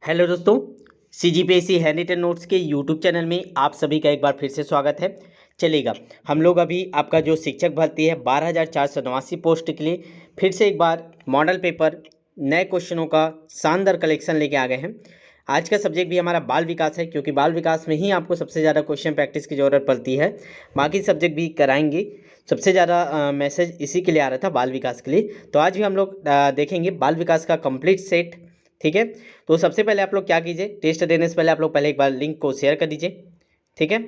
Hello दोस्तों, CGPSC handwritten notes के YouTube channel में आप सभी का एक बार फिर से स्वागत है। चलेगा, हम लोग अभी आपका जो शिक्षक भर्ती है 12,489 पोस्ट के लिए फिर से एक बार मॉडल पेपर नए क्वेश्चनों का शानदार कलेक्शन लेके आ गए हैं। आज का सब्जेक्ट भी हमारा बाल विकास है, क्योंकि बाल विकास में ही आपको सबसे ज़्यादा क्वेश्चन प्रैक्टिस की ज़रूरत पड़ती है। बाकी सब्जेक्ट भी कराएंगे, सबसे ज़्यादा मैसेज इसी के लिए आ रहा था, बाल विकास के लिए। तो आज भी हम लोग देखेंगे बाल विकास का कंप्लीट सेट। ठीक है, तो सबसे पहले आप लोग क्या कीजिए, टेस्ट देने से पहले आप लोग पहले एक बार लिंक को शेयर कर दीजिए। ठीक है,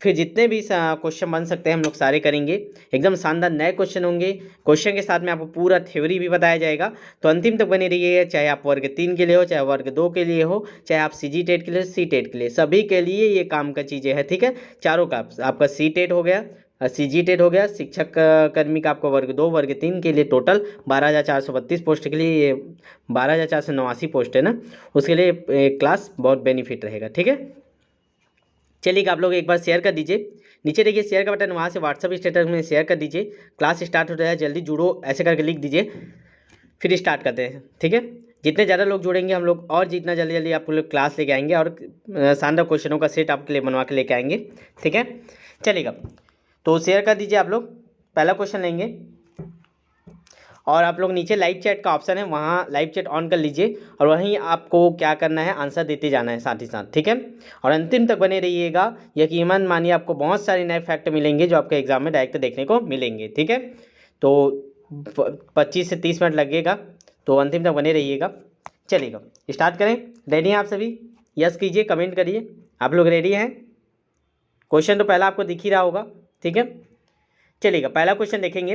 फिर जितने भी क्वेश्चन बन सकते हैं हम लोग सारे करेंगे। एकदम शानदार नए क्वेश्चन होंगे। क्वेश्चन के साथ में आपको पूरा थ्योरी भी बताया जाएगा, तो अंतिम तक बने रहिए। चाहे आप वर्ग 3 के लिए हो, चाहे वर्ग 2 के लिए हो, चाहे आप CG टेट के लिए, C टेट के लिए, सभी के लिए ये काम का चीज़ें हैं। ठीक है, चारों का आपका C टेट हो गया, CG टेट हो गया, शिक्षक कर्मी का आपको वर्ग 2 वर्ग 3 के लिए टोटल 12,432 पोस्ट के लिए, ये 12,489 पोस्ट है ना, उसके लिए क्लास बहुत बेनिफिट रहेगा। ठीक है, चलिए आप लोग एक बार शेयर कर दीजिए। नीचे देखिए शेयर का बटन, वहाँ से व्हाट्सअप स्टेटस में शेयर कर दीजिए। क्लास स्टार्ट हो रहा है, जल्दी जुड़ो, ऐसे करके लिख दीजिए, फिर स्टार्ट करते हैं। ठीक है, जितने ज़्यादा लोग जुड़ेंगे हम लोग और जितना जल्दी जल्दी आपको लोग क्लास लेके आएंगे और शानदार क्वेश्चनों का सेट आपके लिए बनवा के लेके आएंगे। ठीक है, चलेगा, तो शेयर कर दीजिए। आप लोग पहला क्वेश्चन लेंगे और आप लोग नीचे लाइव चैट का ऑप्शन है, वहाँ लाइव चैट ऑन कर लीजिए और वहीं आपको क्या करना है, आंसर देते जाना है साथ ही साथ। ठीक है, और अंतिम तक बने रहिएगा। यकीनन मानिए आपको बहुत सारे नए फैक्ट मिलेंगे जो आपके एग्जाम में डायरेक्ट देखने को मिलेंगे। ठीक है, तो 25 से 30 मिनट लगेगा, तो अंतिम तक बने रहिएगा। चलिएगा स्टार्ट करें। रेडी हैं आप सभी? यस कीजिए, कमेंट करिए आप लोग रेडी हैं। क्वेश्चन तो पहला आपको दिख ही रहा होगा। ठीक है, चलिएगा पहला क्वेश्चन देखेंगे।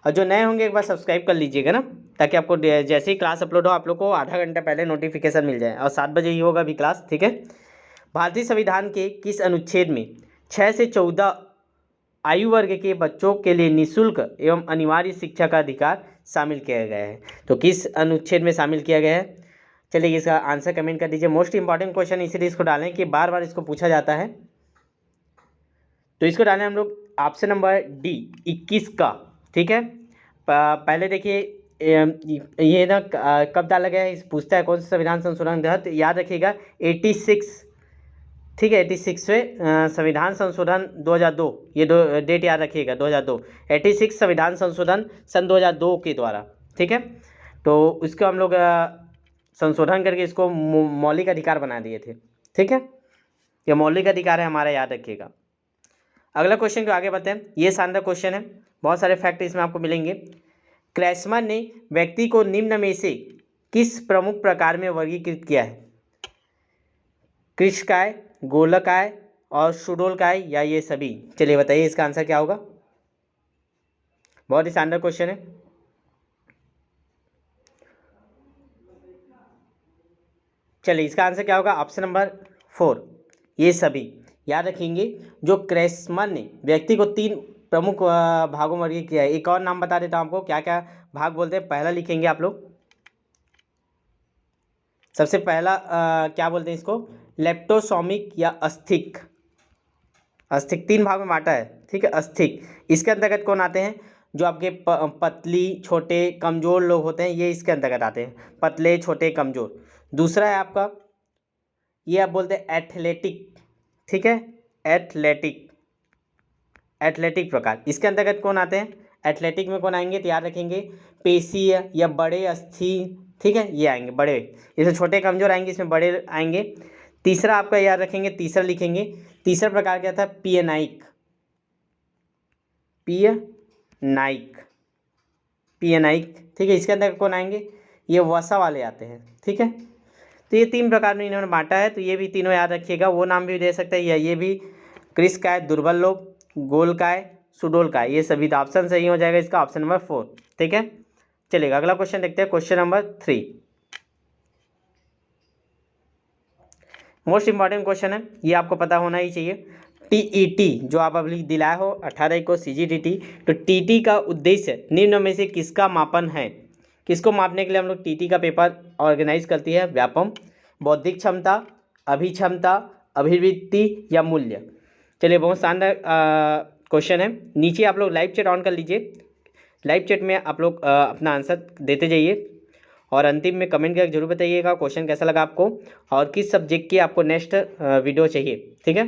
और जो नए होंगे एक बार सब्सक्राइब कर लीजिएगा ना, ताकि आपको जैसे ही क्लास अपलोड हो आप लोग को आधा घंटा पहले नोटिफिकेशन मिल जाए। और 7 बजे ही होगा अभी क्लास। ठीक है, भारतीय संविधान के किस अनुच्छेद में 6 से 14 आयु वर्ग के बच्चों के लिए निःशुल्क एवं अनिवार्य शिक्षा का अधिकार शामिल किया गया है? तो किस अनुच्छेद में शामिल किया गया है? चलिए इसका आंसर कमेंट कर दीजिए। मोस्ट इंपॉर्टेंट क्वेश्चन इसीलिए इसको डालें कि बार बार इसको पूछा जाता है, तो इसको डालें हम लोग ऑप्शन नंबर डी 21 का। ठीक है, पहले देखिए ये ना कब डाला गया है, पूछता है कौन सा संविधान संशोधन के तहत। याद रखिएगा 86। ठीक है, 86वें संविधान संशोधन 2002, ये डेट याद रखिएगा 2002। 86 संविधान संशोधन सन 2002 के द्वारा। ठीक है, तो इसको हम लोग संशोधन करके इसको मौलिक अधिकार बना दिए थे। ठीक है, ये मौलिक अधिकार है हमारा, याद रखिएगा। अगला क्वेश्चन को आगे बढ़ते हैं। ये शानदार क्वेश्चन है, बहुत सारे फैक्ट इसमें आपको मिलेंगे। क्रेसमैन ने व्यक्ति को निम्न में से किस प्रमुख प्रकार में वर्गीकृत किया है? कृष्णकाय, गोलकाय और सुडोलकाय, या ये सभी? चलिए बताइए इसका आंसर क्या होगा। बहुत ही शानदार क्वेश्चन है। चलिए इसका आंसर क्या होगा, ऑप्शन नंबर 4, ये सभी। याद रखेंगे, जो क्रेसमैन ने व्यक्ति को 3 प्रमुख भागों में वर्गीकृत किया है। एक और नाम बता देता हूँ आपको, क्या क्या भाग बोलते हैं। पहला लिखेंगे आप लोग, सबसे पहला क्या बोलते हैं इसको, लेप्टोसोमिक या अस्थिक। अस्थिक 3 भाग में बांटा है। ठीक है, अस्थिक, इसके अंतर्गत कौन आते हैं? जो आपके पतली छोटे कमज़ोर लोग होते हैं, ये इसके अंतर्गत आते हैं, पतले छोटे कमज़ोर। दूसरा है आपका, ये आप बोलते हैं एथलेटिक। ठीक है, एथलेटिक, एथलेटिक प्रकार, इसके अंतर्गत कौन आते हैं? एथलेटिक में कौन आएंगे, तो याद रखेंगे पेशी या बड़े अस्थि। ठीक है, ये आएंगे बड़े, इसमें छोटे कमजोर आएंगे, इसमें बड़े आएंगे। तीसरा आपका याद रखेंगे, तीसरा लिखेंगे, तीसरा प्रकार क्या था, पियनाइक। पियनाइक, पियनाइक। ठीक है, इसके अंदर कौन आएंगे, ये वसा वाले आते हैं। ठीक है, तो ये 3 प्रकार में इन्होंने बांटा है, तो ये भी तीनों याद रखिएगा। वो नाम भी दे सकते हैं, या ये भी, कृष्णकाय दुर्बल लोग, गोलकाय सुडोलकाय, ये सभी। तो ऑप्शन सही हो जाएगा इसका, ऑप्शन नंबर 4। ठीक है, चलिएगा अगला क्वेश्चन देखते हैं, question number 3। Most important question है, ये आपको पता होना ही चाहिए। TET जो आप अभी दिलाए हो 18 को CGTT, तो TT का उद्देश्य निम्न में से किसका मापन है? किसको मापने के लिए हम लोग TT का पेपर ऑर्गेनाइज करती है? व्यापम, बौद्धिक क्षमता, अभिक्षमता, अभिवृत्ति या मूल्य? चलिए बहुत शानदार क्वेश्चन है। नीचे आप लोग लाइव चैट ऑन कर लीजिए, लाइव चैट में आप लोग अपना आंसर देते जाइए और अंतिम में कमेंट करके जरूर बताइएगा क्वेश्चन कैसा लगा आपको और किस सब्जेक्ट की आपको नेक्स्ट वीडियो चाहिए। ठीक है,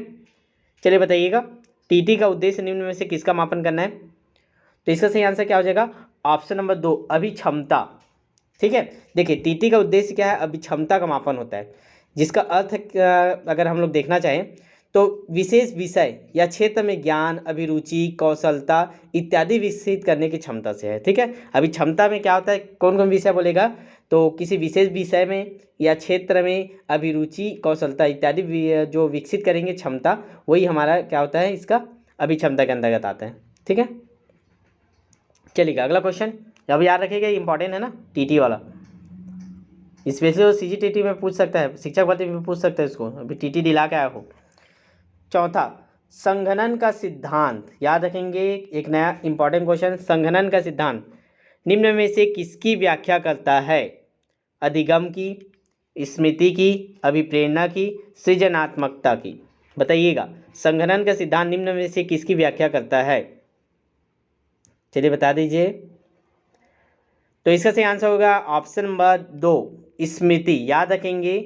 चलिए बताइएगा। टीटी का उद्देश्य निम्न में से किसका मापन करना है? तो इसका सही आंसर क्या हो जाएगा? Option number 2, अभिक्षमता। ठीक है, देखिए टीटी का उद्देश्य क्या है? अभिक्षमता का मापन होता है, जिसका अर्थ अगर हम लोग देखना चाहें तो विशेष विषय या क्षेत्र में ज्ञान, अभिरुचि, कौशलता इत्यादि विकसित करने की क्षमता से है। ठीक है, अभी क्षमता में क्या होता है, कौन कौन विषय बोलेगा? तो किसी विशेष विषय में या क्षेत्र में अभिरुचि, कौशलता इत्यादि जो विकसित करेंगे क्षमता, वही हमारा क्या होता है, इसका अभिक्षमता के अंतर्गत आता है। ठीक है, चलिएगा अगला क्वेश्चन। अब याद रखिएगा, इंपॉर्टेंट है ना टीटी वाला, स्पेशली सीजीटीटी में पूछ सकता है, शिक्षक भर्ती में पूछ सकता है इसको, अभी टीटी दिला के आया हो। चौथा, संघनन का सिद्धांत, याद रखेंगे, एक नया इंपॉर्टेंट क्वेश्चन। संघनन का सिद्धांत निम्न में से किसकी व्याख्या करता है? अधिगम की, स्मृति की, अभिप्रेरणा की, सृजनात्मकता की? बताइएगा, संघनन का सिद्धांत निम्न में से किसकी व्याख्या करता है? चलिए बता दीजिए। तो इसका सही आंसर होगा ऑप्शन नंबर 2, स्मृति। याद रखेंगे,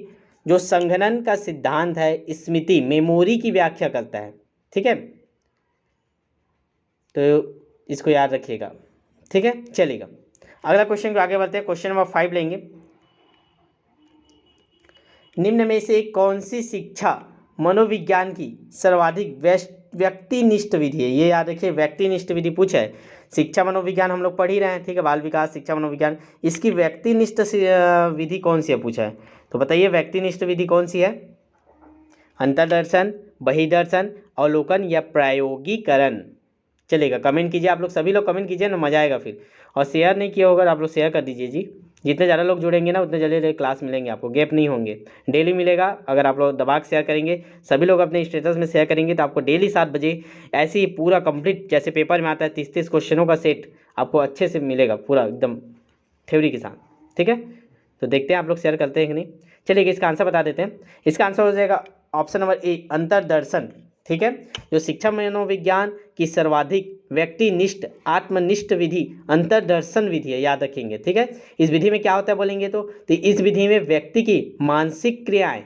जो संघनन का सिद्धांत है स्मृति, मेमोरी की व्याख्या करता है। ठीक है, तो इसको याद रखिएगा। ठीक है, चलिएगा अगला क्वेश्चन को आगे बढ़ते हैं। क्वेश्चन नंबर 5 लेंगे। निम्न में से कौन सी शिक्षा मनोविज्ञान की सर्वाधिक व्यक्तिनिष्ठ विधि है? ये याद रखिए, व्यक्तिनिष्ठ विधि पूछा है। शिक्षा मनोविज्ञान हम लोग पढ़ ही रहे हैं, ठीक है, बाल विकास शिक्षा मनोविज्ञान, इसकी व्यक्तिनिष्ठ विधि कौन सी है पूछा है। तो बताइए व्यक्तिनिष्ठ विधि कौन सी है? अंतर्दर्शन, बहिर्दर्शन, अवलोकन या प्रायोगिकरण? चलेगा, कमेंट कीजिए आप लोग, सभी लोग कमेंट कीजिए ना, मजा आएगा फिर। और शेयर नहीं किया होगा आप लोग शेयर कर दीजिए जी, जितने ज़्यादा लोग जुड़ेंगे ना उतने जल्दी क्लास मिलेंगे आपको, गैप नहीं होंगे, डेली मिलेगा। अगर आप लोग दबा के शेयर करेंगे, सभी लोग अपने स्टेटस में शेयर करेंगे, तो आपको डेली 7 बजे ऐसे ही पूरा कंप्लीट, जैसे पेपर में आता है 30-30 क्वेश्चनों का सेट आपको अच्छे से मिलेगा, पूरा एकदम थ्योरी के साथ। ठीक है, तो देखते हैं आप लोग शेयर करते हैं कि नहीं। चलिए इसका आंसर बता देते हैं। इसका आंसर हो जाएगा ऑप्शन नंबर ए, अंतर्दर्शन। ठीक है, जो शिक्षा मनोविज्ञान की सर्वाधिक व्यक्तिनिष्ठ आत्मनिष्ठ विधि अंतर्दर्शन विधि है, याद रखेंगे। ठीक है, इस विधि में क्या होता है बोलेंगे तो इस विधि में व्यक्ति की मानसिक क्रियाएं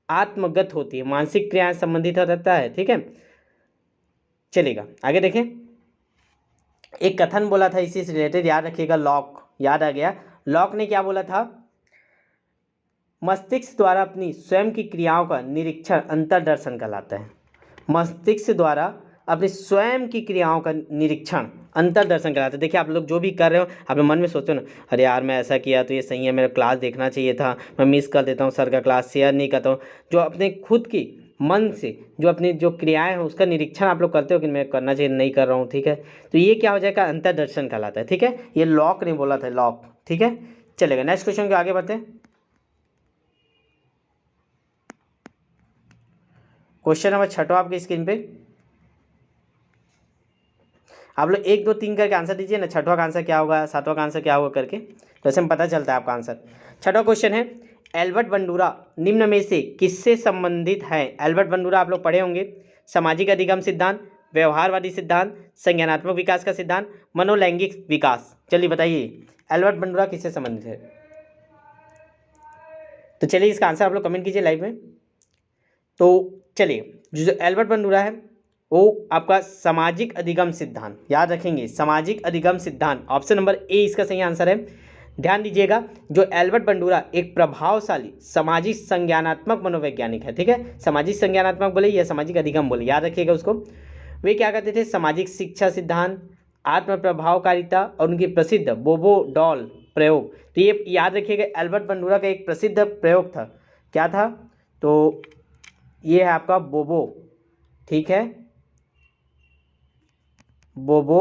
आत्मगत होती है, मानसिक क्रियाएं संबंधित रहता है। ठीक है, चलेगा आगे देखें। एक कथन बोला था इसी से रिलेटेड, याद रखिएगा, लॉक, याद आ गया। लॉक ने क्या बोला था? मस्तिष्क द्वारा अपनी स्वयं की क्रियाओं का निरीक्षण अंतर्दर्शन कहलाता है। मस्तिष्क द्वारा अपनी स्वयं की क्रियाओं का निरीक्षण अंतर्दर्शन कहलाता है। देखिए आप लोग जो भी कर रहे हो, अपने मन में सोचते हो ना, अरे यार मैं ऐसा किया तो ये सही है, मेरा क्लास देखना चाहिए था, मैं मिस कर देता हूँ, सर का क्लास शेयर नहीं करता हूँ। जो अपने खुद की मन से जो अपनी जो क्रियाएं हैं उसका निरीक्षण आप लोग करते हो कि मैं करना चाहिए, नहीं कर रहा हूँ। ठीक है, तो ये क्या हो जाएगा? अंतर्दर्शन कहलाता है। ठीक है, ये लॉक नहीं बोला था, लॉक। ठीक है, चलेगा नेक्स्ट क्वेश्चन को आगे बढ़ते हैं। क्वेश्चन नंबर 6 आपकी स्क्रीन पे, आप लोग 1 2 3 करके आंसर दीजिए ना, 6वां का आंसर क्या होगा, 7वां का आंसर क्या होगा करके, तो ऐसे में पता चलता है आपका आंसर। 6वां क्वेश्चन है, एल्बर्ट बंडूरा निम्न में से किससे संबंधित है? एल्बर्ट बंडूरा आप लोग पढ़े होंगे, सामाजिक अधिगम सिद्धांत, व्यवहारवादी सिद्धांत, संज्ञानात्मक विकास का सिद्धांत, मनोलैंगिक विकास। चलिए बताइए एल्बर्ट बंडूरा किससे संबंधित है? तो चलिए इसका आंसर आप लोग कमेंट कीजिए लाइव में। तो चलिए जो एल्बर्ट बंडूरा है वो आपका सामाजिक अधिगम सिद्धांत, याद रखेंगे, सामाजिक अधिगम सिद्धांत, ऑप्शन नंबर ए इसका सही आंसर है। ध्यान दीजिएगा, जो एल्बर्ट बंडूरा एक प्रभावशाली सामाजिक संज्ञानात्मक मनोवैज्ञानिक है। ठीक है, सामाजिक संज्ञानात्मक बोले या सामाजिक अधिगम बोले, याद रखिएगा उसको। वे क्या करते थे? सामाजिक शिक्षा सिद्धांत, आत्म प्रभावकारिता और उनकी प्रसिद्ध बोबो डॉल प्रयोग। तो ये याद रखिएगा, एल्बर्ट बंडूरा का एक प्रसिद्ध प्रयोग था, क्या था? तो ये है आपका बोबो, ठीक है, बोबो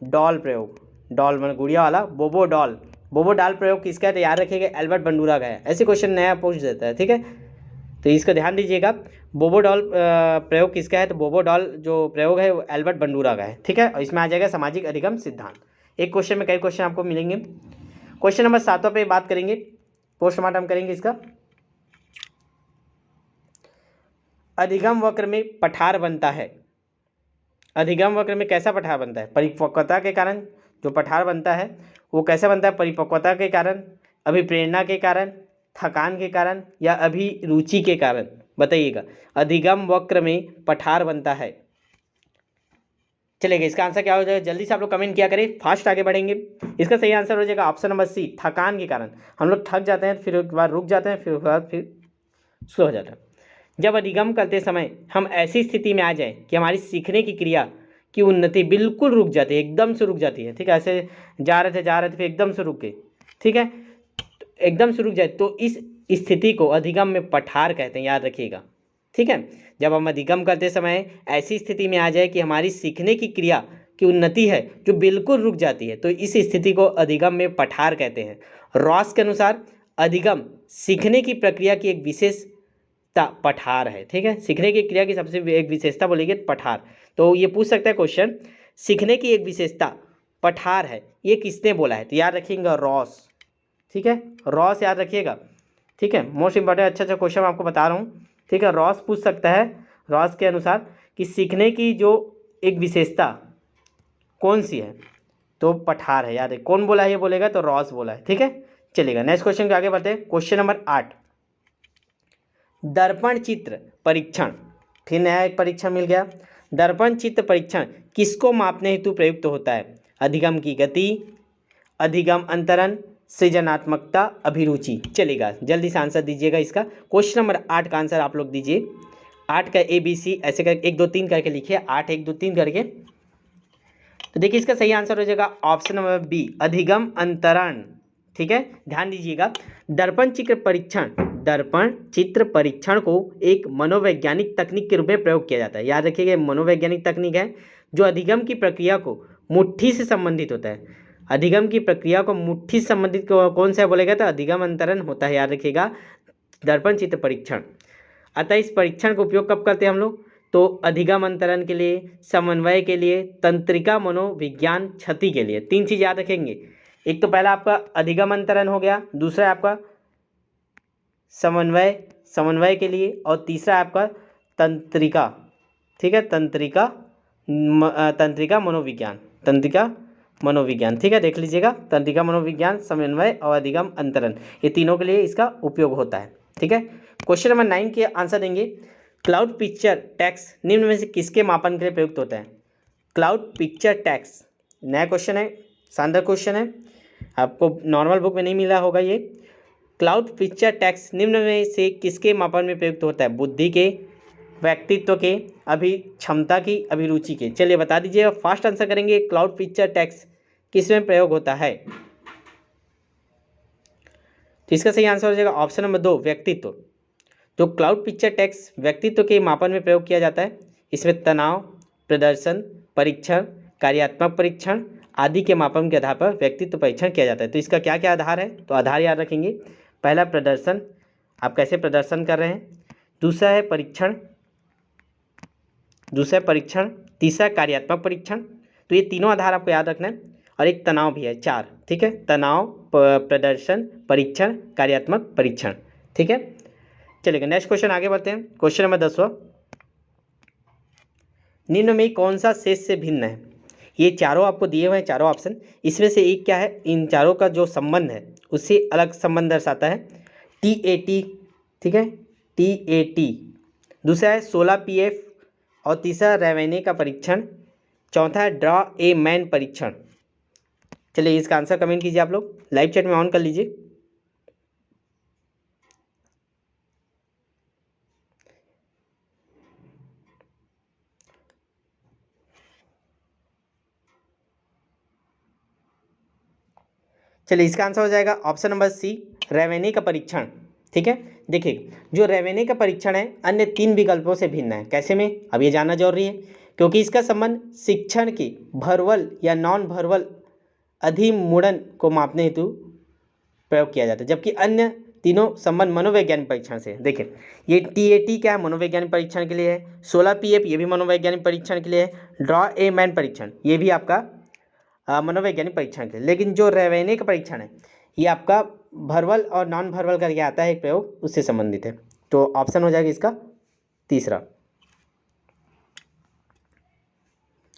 डॉल प्रयोग, डॉल मतलब गुड़िया वाला, बोबो डॉल प्रयोग किसका है? तो याद रखिएगा एल्बर्ट बंडूरा का है। ऐसे क्वेश्चन नया पूछ देता है। ठीक है, तो इसका ध्यान दीजिएगा, बोबो डॉल प्रयोग किसका है? तो बोबो डॉल जो प्रयोग है वो एल्बर्ट बंडूरा का है। ठीक है, और इसमें आ जाएगा सामाजिक अधिगम सिद्धांत। एक क्वेश्चन में कई क्वेश्चन आपको मिलेंगे। क्वेश्चन नंबर 7 पे बात करेंगे, पोस्टमार्टम करेंगे इसका। अधिगम वक्र में पठार बनता है, अधिगम वक्र में कैसा पठार बनता है? परिपक्वता के कारण जो पठार बनता है वो कैसे बनता है? परिपक्वता के कारण, अभी प्रेरणा के कारण, थकान के कारण या अभिरुचि के कारण? बताइएगा। अधिगम वक्र में पठार बनता है। चलेगा, इसका आंसर क्या हो जाएगा? जल्दी से आप लोग कमेंट किया करें, फास्ट आगे बढ़ेंगे। इसका सही आंसर हो जाएगा ऑप्शन नंबर सी, थकान के कारण। हम लोग थक जाते हैं, फिर एक बार रुक जाते हैं, फिर उसके बाद फिर स्लो हो जाता है। जब अधिगम करते समय हम ऐसी स्थिति में आ जाए कि हमारी सीखने की क्रिया की उन्नति बिल्कुल रुक जाती है, एकदम से रुक जाती है, ठीक है, ऐसे जा रहे थे फिर एकदम से रुक गए, ठीक है, एकदम से रुक जाए, तो इस स्थिति को अधिगम में पठार कहते हैं, याद रखिएगा, ठीक है। जब हम अधिगम करते समय ऐसी स्थिति में आ जाए कि हमारी सीखने की क्रिया की उन्नति है जो बिल्कुल रुक जाती है, तो इस स्थिति को अधिगम में पठार कहते हैं। रॉस के अनुसार अधिगम सीखने की प्रक्रिया की एक विशेषता पठार है, ठीक है, सीखने की क्रिया की सबसे एक विशेषता बोलेंगे पठार। तो ये पूछ सकता है क्वेश्चन, सीखने की एक विशेषता पठार है, ये किसने बोला है? तो याद रखिएगा रॉस, ठीक है, रॉस याद रखिएगा, ठीक है, मोस्ट इंपॉर्टेंट अच्छा क्वेश्चन आपको बता रहा हूँ, ठीक है। रॉस पूछ सकता है, रॉस के अनुसार कि सीखने की जो एक विशेषता कौन सी है, तो पठार है, याद है, कौन बोला है ये बोलेगा तो रॉस बोला है, ठीक है। चलेगा, नेक्स्ट क्वेश्चन के आगे बढ़ते हैं। क्वेश्चन नंबर 8, दर्पण चित्र परीक्षण, फिर नया एक परीक्षण मिल गया। दर्पण चित्र परीक्षण किसको मापने हेतु प्रयुक्त होता है? अधिगम की गति, अधिगम अंतरण, सृजनात्मकता, अभिरुचि। चलेगा, जल्दी से आंसर दीजिएगा इसका। क्वेश्चन नंबर 8 का आंसर आप लोग दीजिए। 8 का ABC ऐसे कर 1 2 3 करके लिखिए, 8 1 2 3 करके। तो देखिए इसका सही आंसर हो जाएगा ऑप्शन नंबर बी, अधिगम अंतरण, ठीक है। ध्यान दीजिएगा, दर्पण चित्र परीक्षण को एक मनोवैज्ञानिक तकनीक के रूप में प्रयोग किया जाता है। याद रखिएगा, मनोवैज्ञानिक तकनीक है जो अधिगम की प्रक्रिया को मुट्ठी से संबंधित होता है। अधिगम की प्रक्रिया को मुट्ठी से संबंधित कौन सा बोलेगा? तो अधिगम अंतरण होता है, याद रखिएगा, दर्पण चित्र परीक्षण। अतः इस परीक्षण का उपयोग कब करते हैं हम लोग? तो अधिगम अंतरण के लिए, समन्वय के लिए, तंत्रिका मनोविज्ञान क्षति के लिए। 3 चीज़ याद रखेंगे, एक तो पहला आपका अधिगम अंतरण हो गया, दूसरा आपका समन्वय के लिए, और तीसरा आपका तंत्रिका, ठीक है, तंत्रिका मनोविज्ञान, ठीक है, देख लीजिएगा, तंत्रिका मनोविज्ञान, समन्वय और अधिगम अंतरण, ये तीनों के लिए इसका उपयोग होता है, ठीक है। क्वेश्चन नंबर 9 के आंसर देंगे। क्लाउड पिक्चर टैक्स निम्न में से किसके मापन के लिए प्रयुक्त होता है? क्लाउड पिक्चर टैक्स, नया क्वेश्चन है, शानदार क्वेश्चन है, आपको नॉर्मल बुक में नहीं मिला होगा ये। क्लाउड पिक्चर टैक्स निम्न में से किसके मापन में प्रयुक्त होता है? बुद्धि के, व्यक्तित्व के, क्षमता की, अभिरुचि के। चलिए बता दीजिए, फास्ट आंसर करेंगे, क्लाउड पिक्चर टैक्स किस में प्रयोग होता है? तो इसका सही आंसर हो जाएगा ऑप्शन नंबर 2, व्यक्तित्व। जो क्लाउड पिक्चर टैक्स व्यक्तित्व के मापन में प्रयोग किया जाता है, इसमें तनाव, प्रदर्शन परीक्षण, कार्यात्मक परीक्षण आदि के मापन के आधार पर व्यक्तित्व परीक्षण किया जाता है। तो इसका क्या क्या आधार है? तो आधार याद रखेंगे, पहला प्रदर्शन, आप कैसे प्रदर्शन कर रहे हैं, दूसरा है परीक्षण, तीसरा कार्यात्मक परीक्षण। तो ये तीनों आधार आपको याद रखना है, और एक तनाव भी है, 4, ठीक है, तनाव, प्रदर्शन, परीक्षण, कार्यात्मक परीक्षण, ठीक है। चलिए नेक्स्ट क्वेश्चन आगे बढ़ते हैं। क्वेश्चन नंबर 10वां, निम्न में कौन सा शेष से भिन्न है? ये चारों आपको दिए हुए हैं, चारों ऑप्शन, इसमें से एक क्या है? इन चारों का जो संबंध है उससे अलग संबंध दर्शाता है। TAT, ठीक है, TAT, दूसरा है 16 PF, और तीसरा रेवेने का परीक्षण, चौथा है ड्रॉ ए मैन परीक्षण। चलिए इसका आंसर कमेंट कीजिए, आप लोग लाइव चैट में ऑन कर लीजिए। चलिए इसका आंसर हो जाएगा ऑप्शन नंबर सी, रेवेने का परीक्षण, ठीक है। देखिए जो रेवेने का परीक्षण है अन्य 3 विकल्पों से भिन्न है। कैसे में? अब ये जानना जरूरी है, क्योंकि इसका संबंध शिक्षण की भर्बल या नॉन भर्बल अधिमुड़न को मापने हेतु प्रयोग किया जाता है, जबकि अन्य तीनों संबंध मनोवैज्ञानिक परीक्षण से। देखिए ये TAT क्या है? मनोवैज्ञानिक परीक्षण के लिए है। 16 PF ये भी मनोवैज्ञानिक परीक्षण के लिए है। ड्रॉ ए मैन परीक्षण ये भी आपका मनोवैज्ञानिक परीक्षण के लिए। लेकिन जो रेवेने का परीक्षण है ये आपका भर्बल और नॉन भर्बल करके आता है एक प्रयोग, उससे संबंधित है। तो ऑप्शन हो जाएगा इसका तीसरा।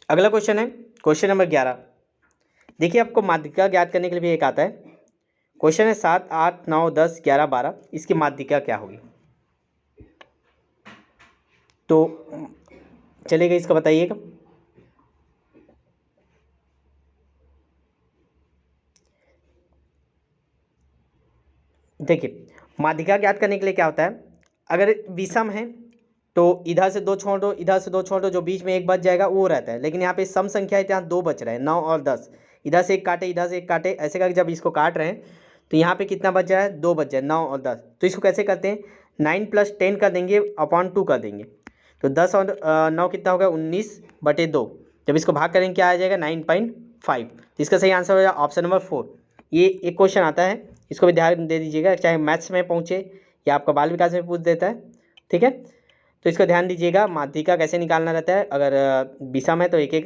अगला क्वेश्चन है क्वेश्चन नंबर 11। देखिए आपको माध्यिका ज्ञात करने के लिए भी एक आता है। क्वेश्चन है 7, 8, 9, 10, 11, 12, इसकी माध्यिका क्या होगी? तो चलेगा, इसका बताइएगा। देखिए, माध्यिका ज्ञात करने के लिए क्या होता है, अगर विषम है तो इधर से दो छोड़ दो, इधर से दो छोड़ दो, जो बीच में एक बच जाएगा वो रहता है। लेकिन यहाँ पे सम संख्या है तो यहाँ दो बच रहे हैं, 9 और 10। इधर से एक काटे, इधर से एक काटे, ऐसे करके जब इसको काट रहे हैं तो यहाँ पे कितना बच जाए, 2 बच जाए, 9 और 10। तो इसको कैसे करते हैं, 9 + 10 कर देंगे, अपॉन 2 कर देंगे। तो 10 और 9 कितना होगा, 19/2। जब इसको भाग करेंगे क्या आ जाएगा, 9.5। तो इसका सही आंसर हो जाएगा ऑप्शन नंबर 4। ये एक क्वेश्चन आता है, इसको भी ध्यान दे दीजिएगा, चाहे मैथ्स में पहुँचे या आपका बाल विकास में पूछ देता है, ठीक है। तो इसको ध्यान दीजिएगा, माध्यिका कैसे निकालना रहता है। अगर विषम है तो एक एक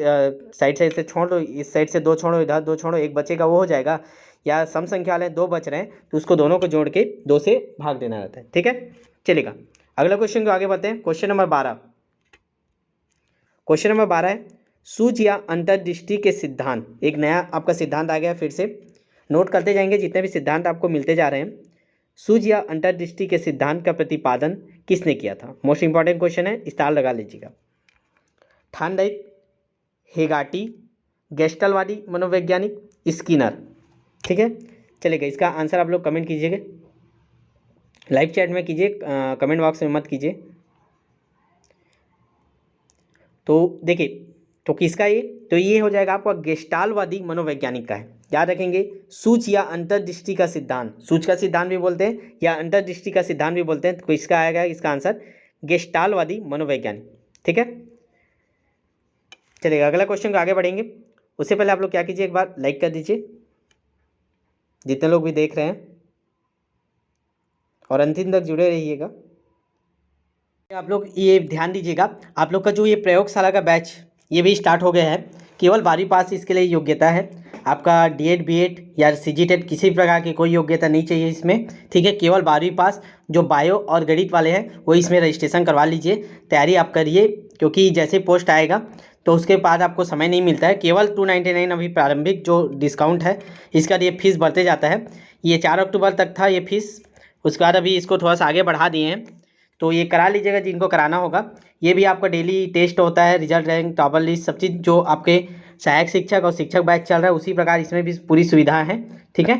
साइड से इसे छोड़ दो, इस साइड से दो छोड़ो, इधर दो छोड़ो, एक बचेगा वो हो जाएगा। या सम संख्या वाले दो बच रहे हैं तो उसको दोनों को जोड़ के 2 से भाग देना रहता है, ठीक है। चलेगा, अगला क्वेश्चन को आगे बढ़ते हैं। Question number 12। क्वेश्चन नंबर 12 है, सूझ या अंतर्दृष्टि के सिद्धांत। एक नया आपका सिद्धांत आ गया, फिर से नोट करते जाएंगे जितने भी सिद्धांत आपको मिलते जा रहे हैं। सूझ या अंतर्दृष्टि के सिद्धांत का प्रतिपादन किसने किया था? मोस्ट इंपॉर्टेंट क्वेश्चन है, स्टार लगा लीजिएगा। थॉर्नडाइक, हेगार्टी, गेस्टलवादी मनोवैज्ञानिक, स्किनर, ठीक है। चलेगा, इसका आंसर आप लोग कमेंट कीजिएगा, लाइव चैट में कीजिए, कमेंट बॉक्स में मत कीजिए। तो देखिए, तो किसका ये, तो ये हो जाएगा आपका गेस्टालवादी मनोवैज्ञानिक का है। याद रखेंगे, सूझ या अंतर्दृष्टि का सिद्धांत, सूझ का सिद्धांत भी बोलते हैं या अंतर्दृष्टि का सिद्धांत भी बोलते हैं। तो इसका आएगा इसका आंसर गेस्टालवादी मनोवैज्ञानिक, ठीक है। चलिए अगला क्वेश्चन को आगे बढ़ेंगे। उससे पहले आप लोग क्या कीजिए, एक बार लाइक कर दीजिए जितने लोग भी देख रहे हैं, और अंतिम तक जुड़े रहिएगा। आप लोग ये ध्यान दीजिएगा, आप लोग का जो ये प्रयोगशाला का बैच ये भी स्टार्ट हो गया है। केवल 12वीं पास इसके लिए योग्यता है, आपका डीएड बीएड या सीजीटेट किसी प्रकार की कोई योग्यता नहीं चाहिए इसमें, ठीक है। केवल 12वीं पास जो बायो और गणित वाले हैं वो इसमें रजिस्ट्रेशन करवा लीजिए, तैयारी आप करिए, क्योंकि जैसे पोस्ट आएगा तो उसके बाद आपको समय नहीं मिलता है। केवल 299 अभी प्रारंभिक जो डिस्काउंट है इसका ये फीस बढ़ते जाता है। ये 4 अक्टूबर तक था ये फीस, उसके बाद अभी इसको थोड़ा सा आगे बढ़ा दिए हैं, तो ये करा लीजिएगा जिनको कराना होगा। ये भी आपका डेली टेस्ट होता है, रिजल्ट रैंक, टॉपर लिस्ट, सब चीज़ जो आपके सहायक शिक्षक और शिक्षक बैच चल रहा है उसी प्रकार इसमें भी पूरी सुविधा है, ठीक है।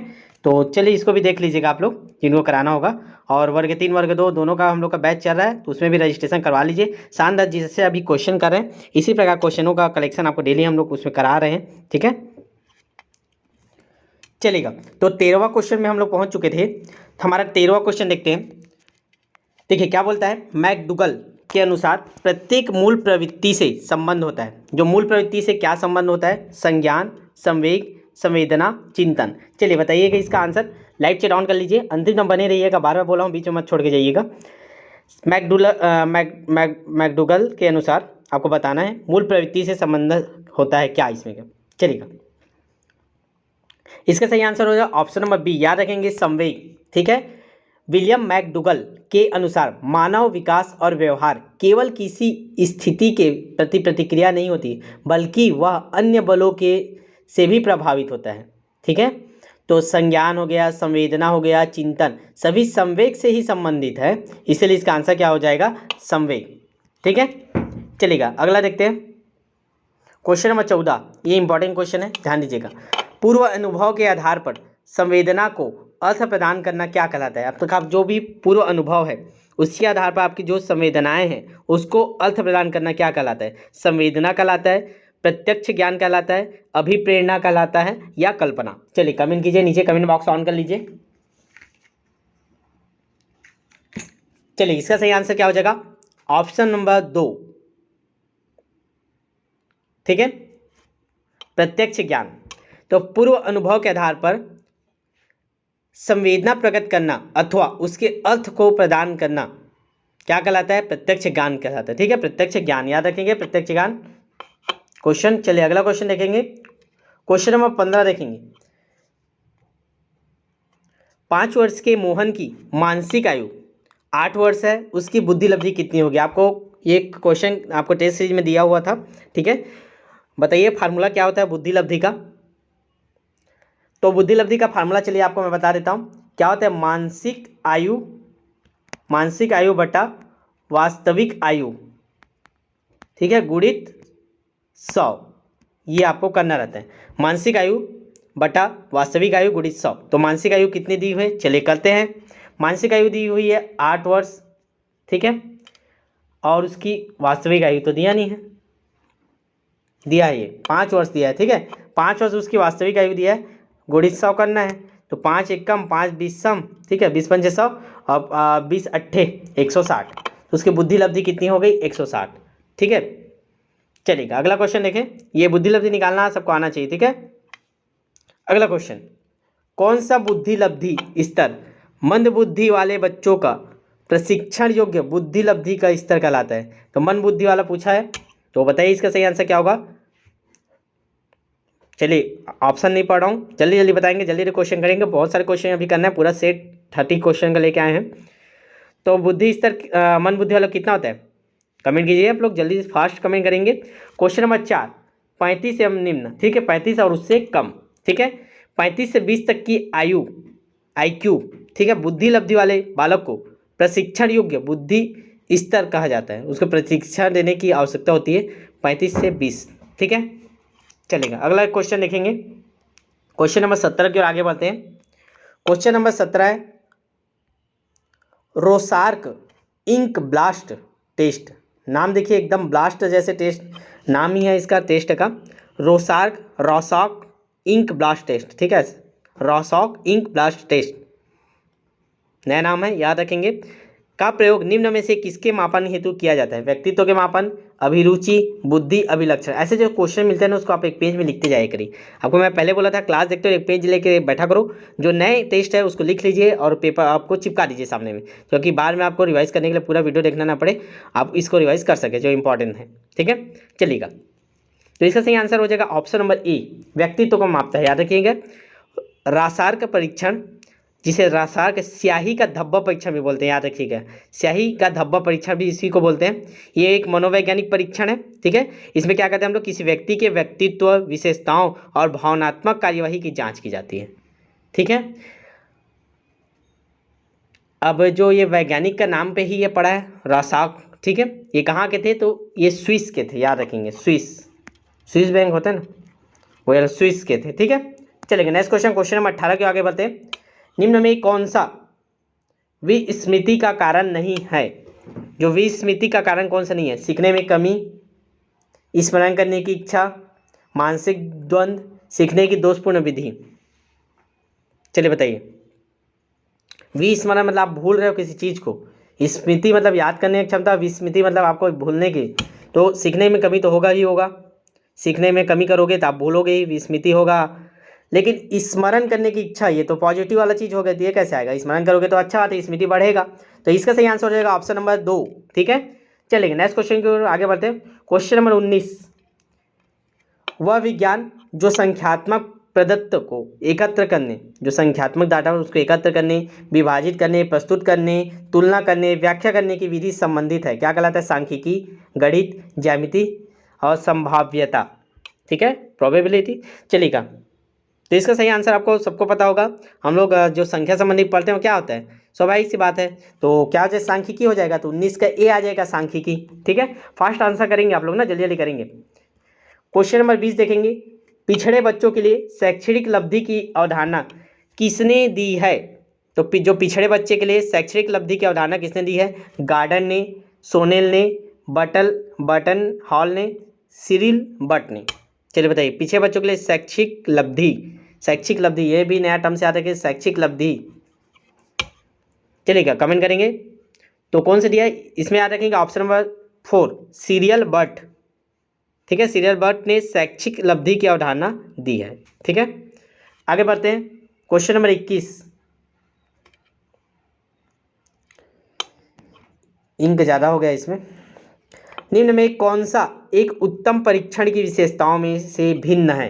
तो चलिए इसको भी देख लीजिएगा आप लोग जिनको कराना होगा। और वर्ग 3 वर्ग 2 दोनों का हम लोग का बैच चल रहा है, तो उसमें भी रजिस्ट्रेशन करवा लीजिए। शानदार, जिससे अभी क्वेश्चन कर रहे हैं इसी प्रकार क्वेश्चनों का कलेक्शन आपको डेली हम लोग उसमें करा रहे हैं, ठीक है। चलेगा, तो 13वां क्वेश्चन में हम लोग पहुँच चुके थे। तो हमारा 13वां क्वेश्चन देखते हैं। देखिए क्या बोलता है, मैकडूगल के अनुसार प्रत्येक मूल प्रवृत्ति से संबंध होता है। जो मूल प्रवृत्ति से क्या संबंध होता है? संज्ञान, संवेग, संवेदना, चिंतन। चलिए बताइएगा इसका आंसर। लाइव चैट ऑन कर लीजिए, अंतिम तक बने रहिएगा, बार बार बोला हूँ, बीच में मत छोड़ के जाइएगा। मैकडूगल के अनुसार आपको बताना है मूल प्रवृत्ति से संबंध होता है क्या इसमें क्या। चलिएगा, इसका सही आंसर हो जाएगा ऑप्शन नंबर बी। याद रखेंगे, संवेग, ठीक है। विलियम मैकडूगल के अनुसार मानव विकास और व्यवहार केवल किसी स्थिति के प्रति प्रतिक्रिया नहीं होती, बल्कि वह अन्य बलों के से भी प्रभावित होता है, ठीक है। तो संज्ञान हो गया, संवेदना हो गया, चिंतन, सभी संवेग से ही संबंधित है, इसलिए इसका आंसर क्या हो जाएगा? संवेग, ठीक है। चलिएगा अगला देखते हैं, क्वेश्चन नंबर 14। ये इंपॉर्टेंट क्वेश्चन है, ध्यान दीजिएगा। पूर्व अनुभव के आधार पर संवेदना को अर्थ प्रदान करना क्या कहलाता है? अब तक आप जो भी पूर्व अनुभव है उसके आधार पर आपकी जो संवेदनाएं हैं उसको अर्थ प्रदान करना क्या कहलाता है? संवेदना कहलाता है, प्रत्यक्ष ज्ञान कहलाता है, अभिप्रेरणा कहलाता है, या कल्पना? चलिए कमेंट कीजिए, नीचे कमेंट बॉक्स ऑन कर लीजिए। चलिए इसका सही आंसर क्या हो जाएगा? ऑप्शन नंबर 2, ठीक है, प्रत्यक्ष ज्ञान। तो पूर्व अनुभव के आधार पर संवेदना प्रकट करना अथवा उसके अर्थ को प्रदान करना क्या कहलाता है? प्रत्यक्ष ज्ञान कहलाता है, ठीक है, प्रत्यक्ष ज्ञान। याद रखेंगे प्रत्यक्ष ज्ञान क्वेश्चन। चलिए अगला क्वेश्चन देखेंगे, क्वेश्चन नंबर 15 देखेंगे। 5 वर्ष के मोहन की मानसिक आयु 8 वर्ष है, उसकी बुद्धि लब्धि कितनी होगी? आपको ये क्वेश्चन आपको टेस्ट सीरीज में दिया हुआ था, ठीक है। बताइए फार्मूला क्या होता है बुद्धि लब्धि का? तो बुद्धि लब्धि का फार्मूला चलिए आपको मैं बता देता हूँ क्या होता है। मानसिक आयु बटा वास्तविक आयु, ठीक है, गुणित 100, ये आपको करना रहता है। मानसिक आयु बटा वास्तविक आयु गुणित 100। तो मानसिक आयु कितनी दी हुई है, चलिए करते हैं। मानसिक आयु दी हुई है 8 वर्ष, ठीक है, और उसकी वास्तविक आयु तो दिया नहीं है, दिया है ये 5 वर्ष दिया है, ठीक है, 5 वर्ष उसकी वास्तविक आयु दिया है, गुणित 100 करना है। तो 5 एकम 5 20 सम, ठीक है, 20 पंचे 100 और 20 अट्ठे 160, तो उसकी बुद्धि लब्धि कितनी हो गई 160, ठीक है। चलिएगा अगला क्वेश्चन देखें, ये बुद्धि लब्धि निकालना सबको आना चाहिए, ठीक है। अगला क्वेश्चन, कौन सा बुद्धि लब्धि स्तर मंद बुद्धि वाले बच्चों का प्रशिक्षण योग्य बुद्धि लब्धि का स्तर कहलाता है। तो मंद बुद्धि वाला पूछा है, तो बताइए इसका सही आंसर क्या होगा। चलिए ऑप्शन नहीं पढ़ रहा हूँ, जल्दी जल्दी बताएंगे, जल्दी जल्दी क्वेश्चन करेंगे, बहुत सारे क्वेश्चन अभी करना है, पूरा सेट 30 क्वेश्चन का लेके आए हैं। तो बुद्धि स्तर मन बुद्धि वाला कितना होता है, कमेंट कीजिए आप लोग, जल्दी फास्ट कमेंट करेंगे। क्वेश्चन नंबर 4, 35 से निम्न, ठीक है, 35 और उससे कम, ठीक है, 35 से 20 तक की आयु IQ, ठीक है, बुद्धि लब्धि वाले बालक को प्रशिक्षण योग्य बुद्धि स्तर कहा जाता है, उसको प्रशिक्षण देने की आवश्यकता होती है 35 से 20, ठीक है। चलेगा अगला क्वेश्चन देखेंगे, क्वेश्चन नंबर 17 की ओर आगे बढ़ते हैं। क्वेश्चन नंबर 17 है रोसार्क इंक ब्लास्ट टेस्ट, नाम देखिए एकदम ब्लास्ट जैसे टेस्ट, नाम ही है इसका टेस्ट का, रॉसॉक इंक ब्लास्ट टेस्ट, ठीक है, रॉसॉक इंक ब्लास्ट टेस्ट नया नाम है, याद रखेंगे। का प्रयोग निम्न में से किसके मापन हेतु किया जाता है, व्यक्तित्व के मापन, अभिरुचि, बुद्धि, अभिलक्षण। ऐसे जो क्वेश्चन मिलते हैं ना उसको आप एक पेज में लिखते जाया करिए। आपको मैं पहले बोला था क्लास देखते हो एक पेज लेके बैठा करो, जो नए टेस्ट है उसको लिख लीजिए और पेपर आपको चिपका दीजिए सामने में, क्योंकि बाद में आपको रिवाइज करने के लिए पूरा वीडियो देखना ना पड़े, आप इसको रिवाइज कर सके जो इंपॉर्टेंट है, ठीक है। चलिएगा तो इसका सही आंसर हो जाएगा ऑप्शन नंबर ए, व्यक्तित्व को मापता है, याद रखिएगा। रासायनिक परीक्षण, जिसे रासायनिक स्याही का धब्बा परीक्षण भी बोलते हैं, याद रखिएगा, स्याही का धब्बा परीक्षण भी इसी को बोलते हैं। ये एक मनोवैज्ञानिक परीक्षण है, ठीक है। इसमें क्या करते हैं हम लोग, किसी व्यक्ति के व्यक्तित्व, विशेषताओं और भावनात्मक कार्यवाही की जांच की जाती है, ठीक है। अब जो ये वैज्ञानिक का नाम पे ही ये पड़ा है रासाक, ठीक है, ये कहाँ के थे, तो ये स्विस के थे, याद रखेंगे, स्विस बैंक होता है ना, वो स्विस के थे, ठीक है। चलेंगे नेक्स्ट क्वेश्चन, क्वेश्चन नंबर 18 के आगे बढ़ते हैं। निम्न में कौन सा विस्मृति का कारण नहीं है, जो विस्मृति का कारण कौन सा नहीं है, सीखने में कमी, स्मरण करने की इच्छा, मानसिक द्वंद्व, सीखने की दोषपूर्ण विधि। चलिए बताइए, विस्मरण मतलब आप भूल रहे हो किसी चीज़ को, स्मृति मतलब याद करने की क्षमता, विस्मृति मतलब आपको भूलने की, तो सीखने में कमी तो होगा ही होगा, सीखने में कमी करोगे तो आप भूलोगे ही, विस्मृति होगा। लेकिन स्मरण करने की इच्छा, ये तो पॉजिटिव वाला चीज़ हो गया, ये कैसे आएगा, स्मरण करोगे तो अच्छा बात है, स्मृति बढ़ेगा, तो इसका सही आंसर हो जाएगा ऑप्शन नंबर 2, ठीक है। चलेंगे नेक्स्ट क्वेश्चन की ओर आगे बढ़ते हैं। क्वेश्चन नंबर 19, वह विज्ञान जो संख्यात्मक प्रदत्त को एकत्र करने, जो संख्यात्मक डाटा उसको एकत्र करने, विभाजित करने, प्रस्तुत करने, तुलना करने, व्याख्या करने की विधि संबंधित है, क्या कहलाता है, सांख्यिकी, गणित, ज्यामिति और संभाव्यता, ठीक है, प्रोबेबिलिटी। चलिएगा तो इसका सही आंसर आपको सबको पता होगा, हम लोग जो संख्या संबंधी पढ़ते हैं क्या होता है, स्वाभाविक सी बात है, तो क्या हो जाए, सांख्यिकी हो जाएगा, तो 19 का ए आ जाएगा, सांख्यिकी, ठीक है। फास्ट आंसर करेंगे आप लोग ना, जल्दी जल्दी करेंगे। क्वेश्चन नंबर 20 देखेंगे, पिछड़े बच्चों के लिए शैक्षणिक लब्धि की अवधारणा किसने दी है, तो जो पिछड़े बच्चे के लिए शैक्षणिक लब्धि की अवधारणा किसने दी है, गार्डन ने, सोनेल ने, बटन हॉल ने, सिरिल बट ने। चलिए बताइए, पिछड़े बच्चों के लिए शैक्षिक लब्धि, ये भी नया टर्म से आता है कि शैक्षिक लब्धि। चलिएगा कमेंट करेंगे, तो कौन से दिया है, इसमें याद रखेंगे ऑप्शन नंबर 4, सीरियल बट, ठीक है, सीरियल बट ने शैक्षिक लब्धि की अवधारणा दी है, ठीक है। आगे बढ़ते हैं, क्वेश्चन नंबर 21, इंक ज़्यादा हो गया इसमें। निम्न में कौन सा एक उत्तम परीक्षण की विशेषताओं में से भिन्न है,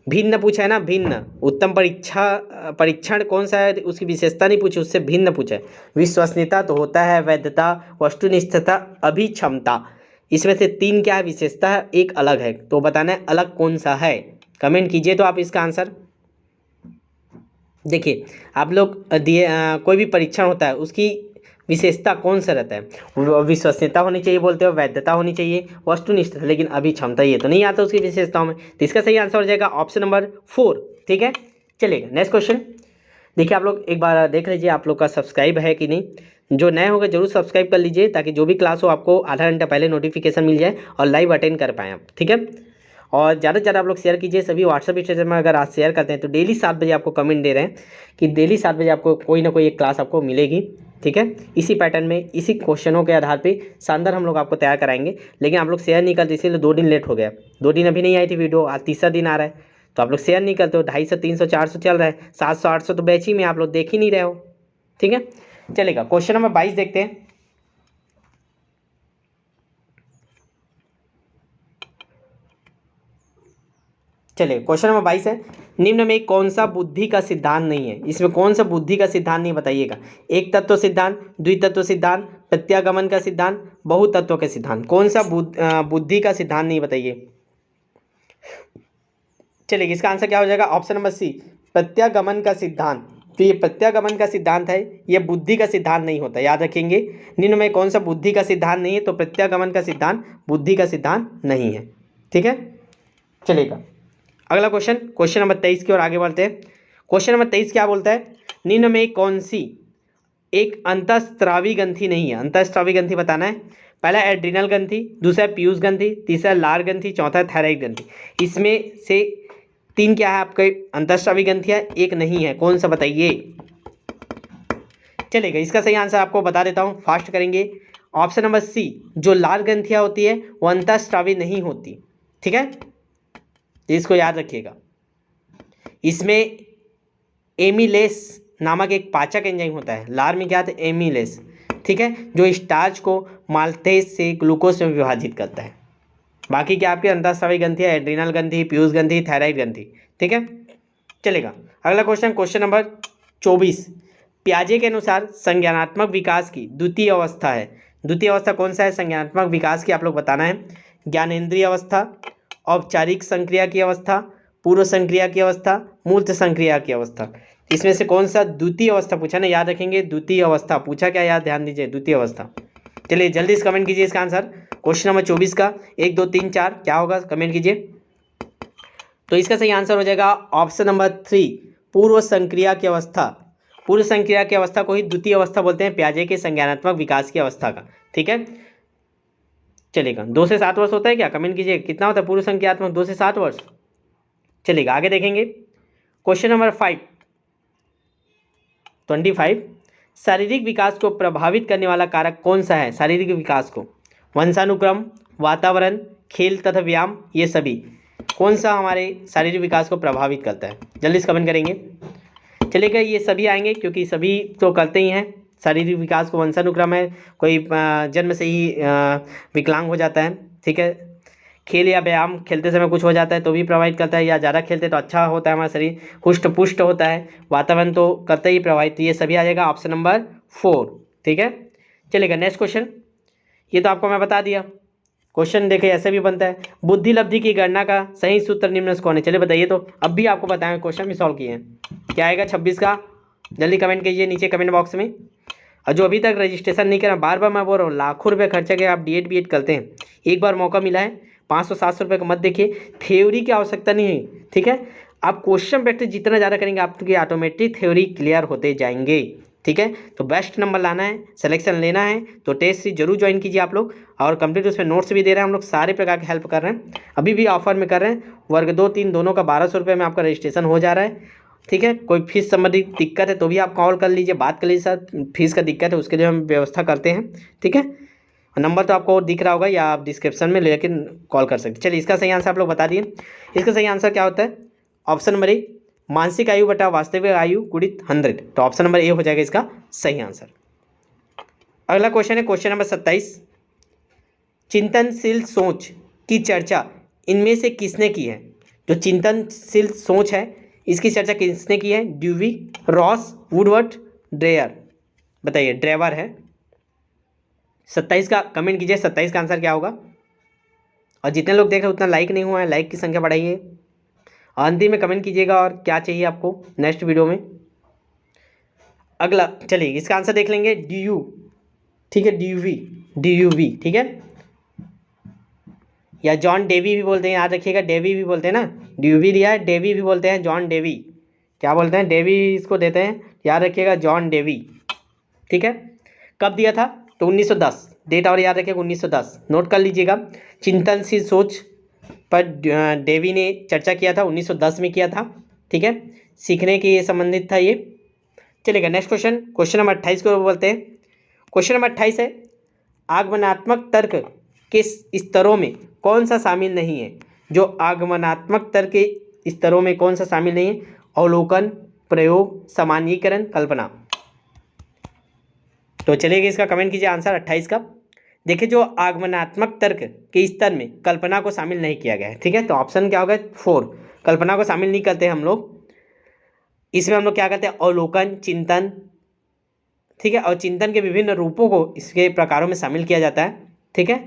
भिन्न पूछा है ना, भिन्न, उत्तम परीक्षण कौन सा है उसकी विशेषता नहीं पूछी, उससे भिन्न पूछा है। विश्वसनीयता तो होता है, वैधता, वस्तुनिष्ठता, अभिक्षमता, इसमें से 3 क्या है विशेषता है, एक अलग है, तो बताना है अलग कौन सा है, कमेंट कीजिए तो आप इसका आंसर। देखिए आप लोग कोई भी परीक्षण होता है उसकी विशेषता कौन सा रहता है, विश्वसनीयता होनी चाहिए बोलते हो, वैधता होनी चाहिए, वस्तुनिष्ठता, लेकिन अभी क्षमता ये तो नहीं आता उसकी विशेषताओं में, तो इसका सही आंसर हो जाएगा ऑप्शन नंबर 4। ठीक है, चलिएगा नेक्स्ट क्वेश्चन। देखिए आप लोग एक बार देख लीजिए आप लोग का सब्सक्राइब है कि नहीं। जो नए होगा जरूर सब्सक्राइब कर लीजिए ताकि जो भी क्लास हो आपको आधा घंटा पहले नोटिफिकेशन मिल जाए और लाइव अटेंड कर पाएँ आप। ठीक है, और ज़्यादा से ज़्यादा आप लोग शेयर कीजिए सभी व्हाट्सएप स्टेटस में। अगर आप शेयर करते हैं तो डेली 7 बजे आपको कमेंट दे रहे हैं कि डेली 7 बजे आपको कोई ना कोई एक क्लास आपको मिलेगी। ठीक है, इसी पैटर्न में इसी क्वेश्चनों के आधार पे शानदार हम लोग आपको तैयार कराएंगे, लेकिन आप लोग शेयर नहीं करते इसीलिए 2 दिन लेट हो गया। 2 दिन अभी नहीं आई थी वीडियो, आज तीसरा दिन आ रहा है, तो आप लोग शेयर नहीं करते हो। 250 300 400 चल रहा है, 700 800 तो बैच ही में आप लोग देख ही नहीं रहे हो। ठीक है, चलेगा क्वेश्चन नंबर 22 देखते हैं। चलिए क्वेश्चन नंबर 22 है, निम्न में कौन सा बुद्धि का सिद्धांत नहीं है। इसमें कौन सा बुद्धि का सिद्धांत नहीं बताइएगा। एक तत्व सिद्धांत, द्वितत्व सिद्धांत, प्रत्यागमन का सिद्धांत, बहुतत्व का सिद्धांत, कौन सा बुद्धि का सिद्धांत नहीं बताइए। चलिए इसका आंसर क्या हो जाएगा, ऑप्शन नंबर सी, प्रत्यागमन का सिद्धांत। तो ये प्रत्यागमन का सिद्धांत है, ये बुद्धि का सिद्धांत नहीं होता, याद रखेंगे। निम्न में कौन सा बुद्धि का सिद्धांत नहीं है, तो प्रत्यागमन का सिद्धांत बुद्धि का सिद्धांत नहीं है। ठीक है, चलेगा अगला क्वेश्चन, क्वेश्चन नंबर 23 की ओर आगे बढ़ते हैं। क्वेश्चन नंबर 23 क्या बोलता है, निम्न में कौन सी एक अंतःस्रावी ग्रंथि नहीं है। अंतःस्रावी ग्रंथि बताना है। पहला एड्रिनल ग्रंथि, दूसरा पीयूष ग्रंथि, तीसरा लार ग्रंथि, चौथा थायराइड ग्रंथि। इसमें से 3 क्या है आपके अंतःस्रावी ग्रंथियाँ, एक नहीं है, कौन सा बताइए। चलेगा इसका सही आंसर आपको बता देता हूँ, फास्ट करेंगे। ऑप्शन नंबर सी, जो लार ग्रंथियाँ होती है वो अंतःस्रावी नहीं होती। ठीक है, तो इसको याद रखिएगा। इसमें एमिलेस नामक एक पाचक एंजाइम होता है, लार में क्या था एमिलेस। ठीक है, जो स्टार्च को माल्टेज से ग्लूकोज में विभाजित करता है। बाकी क्या आपके अंतःस्रावी ग्रंथि, एड्रिनल ग्रंथि, पीयूष ग्रंथि, थायराइड ग्रंथि। ठीक है, चलेगा अगला क्वेश्चन, क्वेश्चन नंबर 24। पियाजे के अनुसार संज्ञानात्मक विकास की द्वितीय अवस्था है। द्वितीय अवस्था कौन सा है संज्ञानात्मक विकास की, आप लोग बताना है। ज्ञानेंद्रिय अवस्था, औपचारिक संक्रिया की अवस्था, पूर्व संक्रिया की अवस्था, मूर्त संक्रिया की अवस्था। इसमें से कौन सा द्वितीय अवस्था पूछा ना, याद रखेंगे द्वितीय अवस्था पूछा क्या, याद ध्यान दीजिए द्वितीय अवस्था। चलिए जल्दी से कमेंट कीजिए इसका आंसर, क्वेश्चन नंबर 24 का 1 2 3 4 क्या होगा कमेंट कीजिए। तो इसका सही आंसर हो जाएगा ऑप्शन नंबर 3, पूर्व संक्रिया की अवस्था। पूर्व संक्रिया की अवस्था को ही द्वितीय अवस्था बोलते हैं, पियाजे के संज्ञानात्मक विकास की अवस्था का। ठीक है, चलेगा 2 से 7 वर्ष होता है क्या, कमेंट कीजिए कितना होता है पूर्व संक्रियात्मक, 2 से 7 वर्ष। चलेगा आगे देखेंगे, क्वेश्चन नंबर 25। शारीरिक विकास को प्रभावित करने वाला कारक कौन सा है। शारीरिक विकास को वंशानुक्रम, वातावरण, खेल तथा व्यायाम, ये सभी कौन सा हमारे शारीरिक विकास को प्रभावित करता है, जल्दी से कमेंट करेंगे। चलेगा ये सभी आएंगे क्योंकि सभी तो करते ही हैं शारीरिक विकास को। वंशानुक्रम है, कोई जन्म से ही विकलांग हो जाता है। ठीक है, खेल या व्यायाम खेलते समय कुछ हो जाता है तो भी प्रभावित करता है, या ज़्यादा खेलते तो अच्छा होता है हमारा शरीर, हुष्ट पुष्ट होता है। वातावरण तो करते ही प्रभावित, ये सभी आ जाएगा ऑप्शन नंबर 4। ठीक है, चलेगा नेक्स्ट क्वेश्चन। ये तो आपको मैं बता दिया। क्वेश्चन देखिए ऐसे भी बनता है, बुद्धि लब्धि की गणना का सही सूत्र निम्न से कौन है। चलिए बताइए, तो अब भी आपको बताएं, क्वेश्चन भी सॉल्व किए हैं। क्या आएगा 26 का, जल्दी कमेंट कीजिए नीचे कमेंट बॉक्स में। और जो अभी तक रजिस्ट्रेशन नहीं करा, बार बार मैं बोल रहा हूँ, लाखों रुपये खर्चा के आप डीएड बीएड करते हैं, एक बार मौका मिला है, 500-700 रुपये का मत देखिए। थ्योरी की आवश्यकता नहीं है। ठीक है, आप क्वेश्चन प्रैक्टिस जितना ज़्यादा करेंगे आपकी ऑटोमेटिक थ्योरी क्लियर होते जाएंगे। ठीक है, तो बेस्ट नंबर लाना है, सिलेक्शन लेना है तो टेस्ट सीरीज जरूर ज्वाइन कीजिए आप लोग। और कंप्लीट उसमें नोट्स भी दे रहे हैं हम लोग, सारे प्रकार की हेल्प कर रहे हैं। अभी भी ऑफर में कर रहे हैं, वर्ग 2 3 दोनों का 1200 रुपये में आपका रजिस्ट्रेशन हो जा रहा है। ठीक है, कोई फीस संबंधित दिक्कत है तो भी आप कॉल कर लीजिए, बात कर लीजिए, सर फीस का दिक्कत है उसके लिए हम व्यवस्था करते हैं। ठीक है, नंबर तो आपको दिख रहा होगा या आप डिस्क्रिप्शन में लेकिन कॉल कर सकते। चलिए इसका सही आंसर आप लोग बता दिए। इसका सही आंसर क्या होता है, ऑप्शन नंबर ए, मानसिक आयु बटा वास्तविक आयु गुणित 100। तो ऑप्शन नंबर ए हो जाएगा इसका सही आंसर। अगला क्वेश्चन है क्वेश्चन नंबर 27। चिंतनशील सोच की चर्चा इनमें से किसने की है। जो चिंतनशील सोच है इसकी चर्चा किसने की है, ड्यूवी, रॉस, वुडवर्ड, ड्रेयर। बताइए, ड्रेवर है। 27 का कमेंट कीजिए, 27 का आंसर क्या होगा। और जितने लोग देख रहे हैं उतना लाइक नहीं हुआ है, लाइक की संख्या बढ़ाइए। और अंतिम में कमेंट कीजिएगा और क्या चाहिए आपको नेक्स्ट वीडियो में। अगला चलिए इसका आंसर देख लेंगे, डी यू, ठीक है, डी यू वी, ठीक है, या जॉन डेवी भी बोलते हैं, याद रखिएगा, डेवी भी बोलते हैं ना, डी यू वी दिया है, डेवी भी बोलते हैं, जॉन डेवी, क्या बोलते हैं, डेवी इसको देते हैं, याद रखिएगा, जॉन डेवी, ठीक है। कब दिया था, तो 1910, डेट और याद रखिएगा 1910, नोट कर लीजिएगा। चिंतनशील सोच पर डेवी ने चर्चा किया था, 1910 में किया था, ठीक है, सीखने के संबंधित था ये। चलेगा नेक्स्ट क्वेश्चन, क्वेश्चन नंबर 28 को बोलते हैं। क्वेश्चन नंबर 28 है, आगमनात्मक तर्क के स्तरों में कौन सा शामिल नहीं है, जो आगमनात्मक तर्क के स्तरों में कौन सा शामिल नहीं है, अवलोकन, प्रयोग, सामान्यीकरण, कल्पना। तो चलिए इसका कमेंट कीजिए आंसर 28 का। देखिए जो आगमनात्मक तर्क के स्तर में कल्पना को शामिल नहीं किया गया है, ठीक है, तो ऑप्शन क्या होगा 4, कल्पना को शामिल नहीं करते हम लोग। इसमें हम लोग क्या करते हैं, अवलोकन, चिंतन, ठीक है, और चिंतन के विभिन्न रूपों को इसके प्रकारों में शामिल किया जाता है, ठीक है।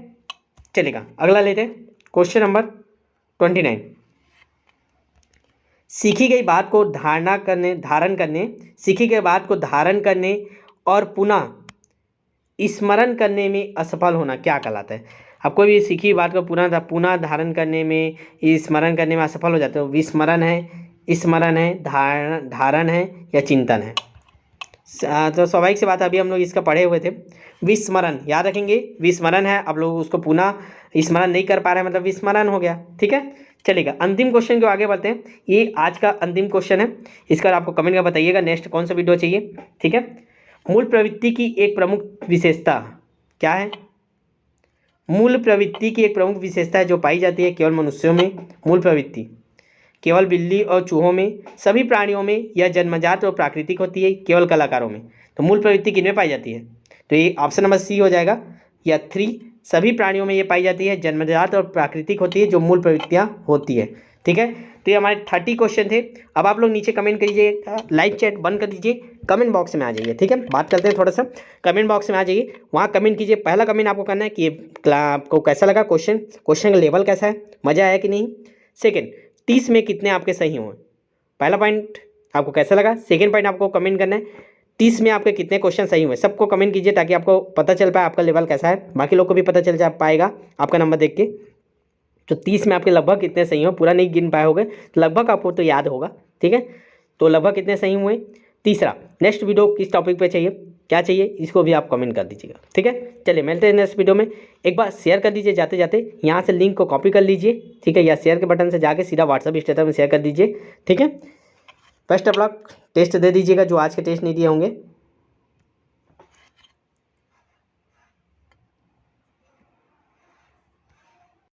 चलेगा अगला लेते हैं, क्वेश्चन नंबर 29। सीखी गई बात को धारण करने, सीखी गई बात को धारण करने और पुनः स्मरण करने में असफल होना क्या कहलाता है। अब कोई भी सीखी बात को पुनः धारण करने में, स्मरण करने में असफल हो जाते हो, विस्मरण है, स्मरण है, धारण है या चिंतन है। तो स्वाभाविक सी बात है, अभी हम लोग इसका पढ़े हुए थे, विस्मरण, याद रखेंगे, विस्मरण है, अब लोग उसको पुनः स्मरण नहीं कर पा रहे हैं, मतलब विस्मरण हो गया, ठीक है। चलेगा अंतिम क्वेश्चन को आगे बढ़ते हैं, ये आज का अंतिम क्वेश्चन है, इसका आपको कमेंट में बताइएगा नेक्स्ट कौन सा वीडियो चाहिए, ठीक है। मूल प्रवृत्ति की एक प्रमुख विशेषता क्या है, मूल प्रवृत्ति की एक प्रमुख विशेषता है जो पाई जाती है केवल मनुष्यों में, मूल प्रवृत्ति केवल बिल्ली और चूहों में, सभी प्राणियों में, यह जन्मजात और प्राकृतिक होती है केवल कलाकारों में। तो मूल प्रवृत्ति किनमें पाई जाती है, तो ये ऑप्शन नंबर सी हो जाएगा, या 3 सभी प्राणियों में ये पाई जाती है, जन्मजात और प्राकृतिक होती है जो मूल प्रवृत्तियाँ होती है, ठीक है। तो ये हमारे 30 क्वेश्चन थे। अब आप लोग नीचे कमेंट करिए, लाइव चैट बंद कर दीजिए, कमेंट बॉक्स में आ जाइए, ठीक है। बात करते हैं थोड़ा सा, कमेंट बॉक्स में आ जाइए, वहाँ कमेंट कीजिए। पहला कमेंट आपको करना है कि आपको कैसा लगा क्वेश्चन का लेवल कैसा है, मज़ा आया कि नहीं। सेकेंड, 30 में कितने आपके सही हुए, पहला पॉइंट आपको कैसा लगा। सेकेंड पॉइंट आपको कमेंट करना है 30 में आपके कितने क्वेश्चन सही हुए, सबको कमेंट कीजिए ताकि आपको पता चल पाए आपका लेवल कैसा है, बाकी लोग को भी पता चल जा पाएगा आपका नंबर देख के। तो 30 में आपके लगभग कितने सही हो, पूरा नहीं गिन पाए होगे तो लगभग आपको तो याद होगा, ठीक है। तो लगभग कितने सही हुए। तीसरा, नेक्स्ट वीडियो किस टॉपिक पे चाहिए, क्या चाहिए, इसको भी आप कमेंट कर दीजिएगा, ठीक है। चलिए मिलते हैं नेक्स्ट वीडियो में। एक बार शेयर कर दीजिए जाते जाते, यहाँ से लिंक को कॉपी कर लीजिए, ठीक है, या शेयर के बटन से जाके सीधा व्हाट्सअप स्टेटस में शेयर कर दीजिए, ठीक है। बेस्ट ऑफ लक, टेस्ट दे दीजिएगा जो आज के टेस्ट नहीं दिए होंगे।